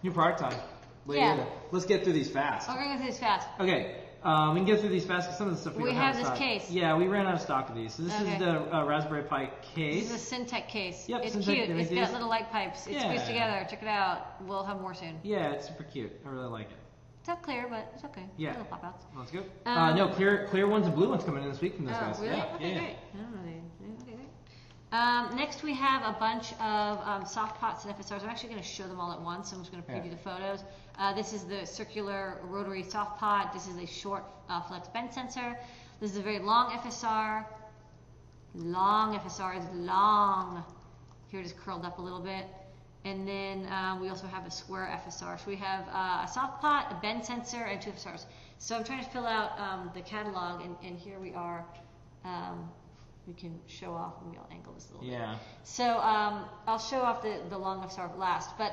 New product time. Yeah. Let's get through these fast. We're going to go through these fast. Okay. We can get through these fast because some of the stuff we don't have in stock. We have this case. Yeah, we ran out of stock of these. So this is the Raspberry Pi case. This is a Syntec case. Yep, it's Syntec, cute. It's got little light pipes. It's squeezed together. Check it out. We'll have more soon. Yeah, it's super cute. I really like it. It's not clear, but it's okay. Yeah. Little pop outs. Let's go. No, clear ones and blue ones coming in this week from those guys. Really? Yeah. Okay, great. I don't know. Okay, great. Next we have a bunch of soft pots and FSRs. I'm actually going to show them all at once. So I'm just going to preview the photos. This is the circular rotary soft pot. This is a short flex bend sensor. This is a very long FSR. Long FSR is long. Here it is curled up a little bit. And then we also have a square FSR. So we have a soft pot, a bend sensor, and 2 FSRs. So I'm trying to fill out the catalog, and here we are. We can show off. Maybe I'll angle this a little bit. So I'll show off the long FSR last. But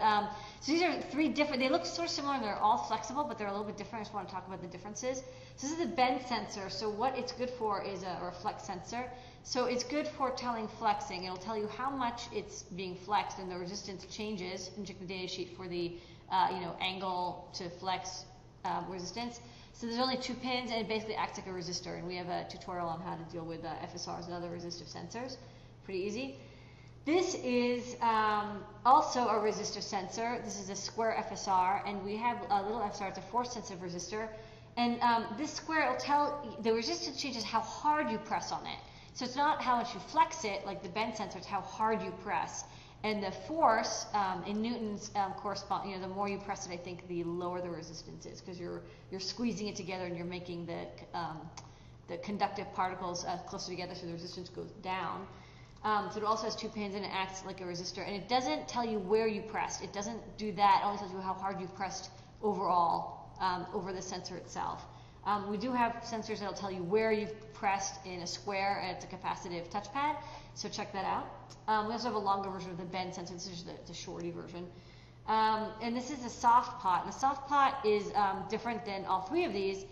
so these are 3 different. They look sort of similar, and they're all flexible, but they're a little bit different. I just want to talk about the differences. So this is a bend sensor. So what it's good for is or a flex sensor. So it's good for telling flexing. It'll tell you how much it's being flexed, and the resistance changes. Inject the data sheet for the angle to flex resistance. So there's only 2 pins, and it basically acts like a resistor. And we have a tutorial on how to deal with FSRs and other resistive sensors. Pretty easy. This is also a resistor sensor. This is a square FSR, and we have a little FSR. It's a force-sensitive resistor. And this square will tell the resistance changes how hard you press on it. So it's not how much you flex it, like the bend sensor, it's how hard you press. And the force in newtons correspond. The more you press it, I think the lower the resistance is, because you're squeezing it together and you're making the conductive particles closer together, so the resistance goes down. So it also has 2 pins, and it acts like a resistor. And it doesn't tell you where you pressed. It doesn't do that. It only tells you how hard you've pressed overall over the sensor itself. We do have sensors that'll tell you where you've pressed in a square, and it's a capacitive touchpad, so check that out. We also have a longer version of the bend sensor. This is the shorty version. And this is a soft pot. And the soft pot is different than all 3 of these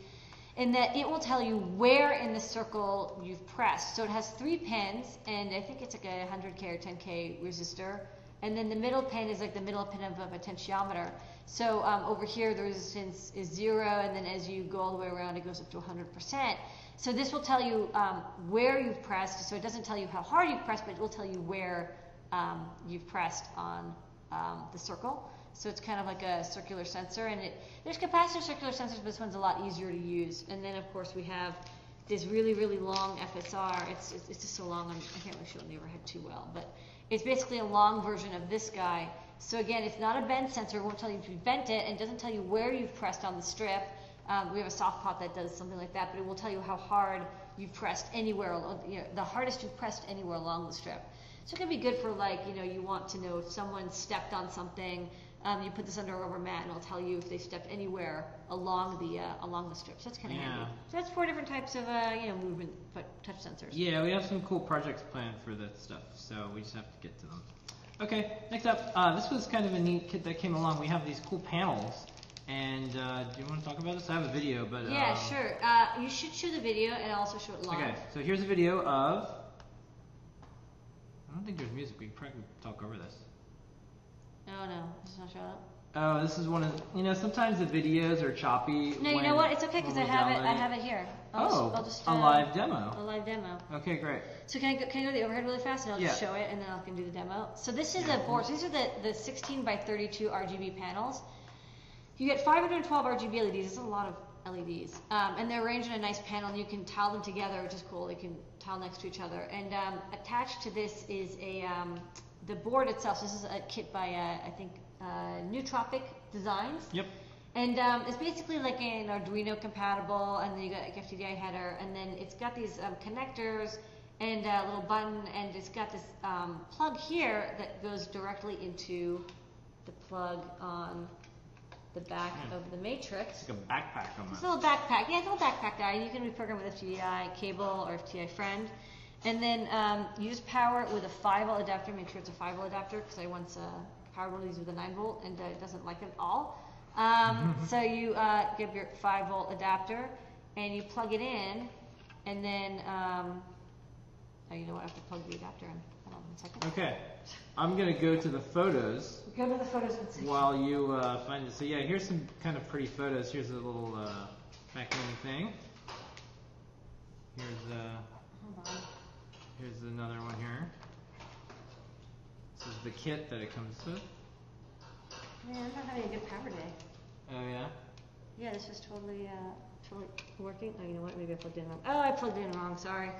in that it will tell you where in the circle you've pressed. So it has 3 pins, and I think it's like a 100K or 10K resistor. And then the middle pin is like the middle pin of a potentiometer. So over here the resistance is 0, and then as you go all the way around it goes up to 100%. So this will tell you where you've pressed. So it doesn't tell you how hard you've pressed, but it will tell you where you've pressed on the circle. So it's kind of like a circular sensor, and there's capacitive circular sensors, but this one's a lot easier to use. And then of course we have this really, really long FSR. It's just so long, I can't really show it in the overhead too well, but it's basically a long version of this guy. So again, it's not a bend sensor. It won't tell you if you bent it, and it doesn't tell you where you've pressed on the strip. We have a soft pot that does something like that, but it will tell you how hard you've pressed anywhere, the hardest you've pressed anywhere along the strip. So it can be good for you want to know if someone stepped on something. You put this under a rubber mat, and it'll tell you if they stepped anywhere along the strip. So that's kind of handy. So that's 4 different types of movement touch sensors. Yeah, we have some cool projects planned for that stuff, so we just have to get to them. Okay, next up, this was kind of a neat kit that came along. We have these cool panels, and do you want to talk about this? I have a video, but yeah, sure. You should show the video, and I'll also show it live. Okay, so here's a video of. I don't think there's music. We can probably talk over this. Oh no, it's not showing up. Oh, this is one of sometimes the videos are choppy. No, you know what? It's okay because I have it here. I'll just a live demo. A live demo. Okay, great. So can I go to the overhead really fast, and I'll just show it, and then I can do the demo. So this is a board. So these are the 16 by 32 RGB panels. You get 512 RGB LEDs. This is a lot of LEDs, and they're arranged in a nice panel, and you can tile them together, which is cool. They can tile next to each other, and attached to this is the board itself. So this is a kit by I think Nootropic Designs. Yep. And it's basically like an Arduino compatible, and then you got like FTDI header, and then it's got these connectors and a little button, and it's got this plug here that goes directly into the plug on the back of the matrix. It's like a backpack almost. It's a little backpack. Yeah, it's a little backpack guy. You can reprogram with FTDI cable or FTDI friend. And then you just power it with a 5-volt adapter. Make sure it's a 5-volt adapter, because I once powered one of these with a 9-volt, and it doesn't like it at all. So you get your 5-volt adapter, and you plug it in, and then, oh, you know what, I have to plug the adapter in. Hold on 1 second. Okay. I'm gonna go to the photos. Go to the photos and see. While you find it. So yeah, here's some kind of pretty photos. Here's a little background thing. Here's Hold on. here's another one here. This is the kit that it comes with. Man, I'm not having a good power day. Oh yeah. Yeah, this is totally working. Oh, you know what? Maybe I plugged in wrong. Oh, I plugged in wrong. Sorry.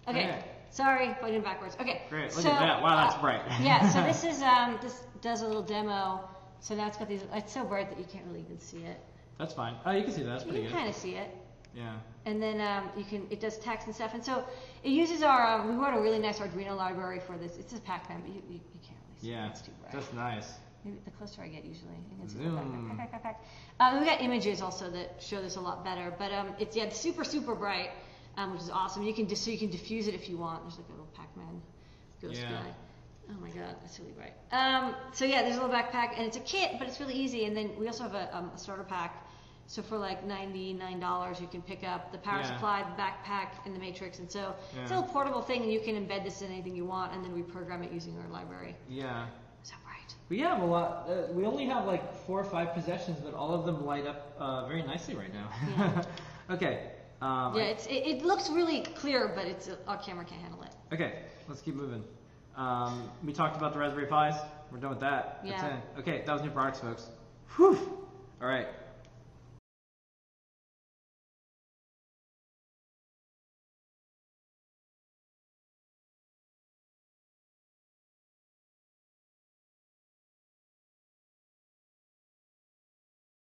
Okay. Sorry, plugged in backwards. Okay. Great. Look at that. Wow, that's bright. Yeah. So this is this does a little demo. So now it's got these. It's so bright that you can't really even see it. That's fine. Oh, you can see that. That's pretty You good. can kind of see it. Yeah. And then it does text and stuff. And so it uses our, we wrote a really nice Arduino library for this. It's a Pac-Man, but you can't really see it. It's too bright. That's nice. Maybe the closer I get, usually you can see Zoom. we got images also that show this a lot better, but it's super bright, which is awesome. You can so you can diffuse it if you want. There's like a little Pac-Man ghost guy. Oh my god, that's really bright. So yeah, there's a little backpack, and it's a kit, but it's really easy. And then we also have a starter pack. So for like $99, you can pick up the power supply, the backpack, and the matrix. And so it's a little portable thing, and you can embed this in anything you want, and then reprogram it using our library. Yeah. Is that right? We have a lot. We only have like 4 or 5 possessions, but all of them light up very nicely right now. Yeah. Okay. It looks really clear, but our camera can't handle it. Okay, let's keep moving. We talked about the Raspberry Pis. We're done with that. Yeah. That's it. Okay, that was new products, folks. Whew. All right.